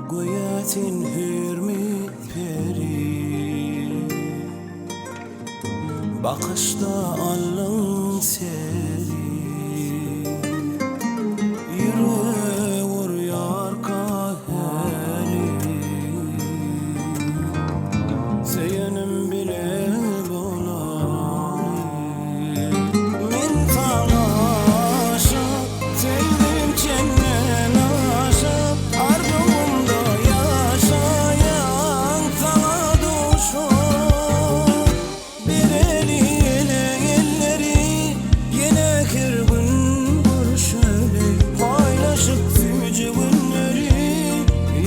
Goyatin hürmet peri, bakışta alın seri, yürü vuruyor kaheri. Zeynep bile bolani, min talaşıp sevdim cennet aşıp, ardımda yaşayan sana düşüp, bir eliyle elleri yine kırbın görüşeli, paylaşıp tücü günleri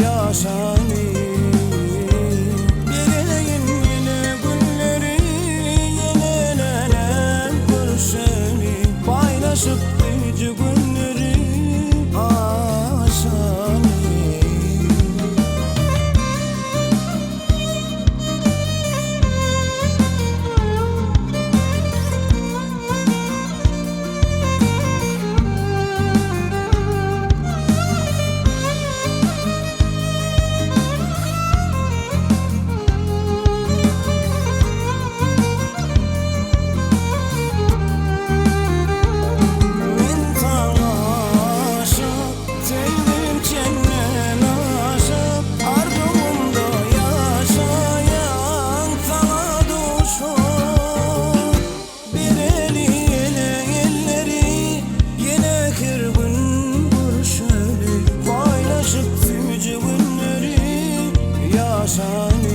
yaşanır. Paylaşıp nice günleri aşanı. Paylaşıp tücü günleri yaşanır.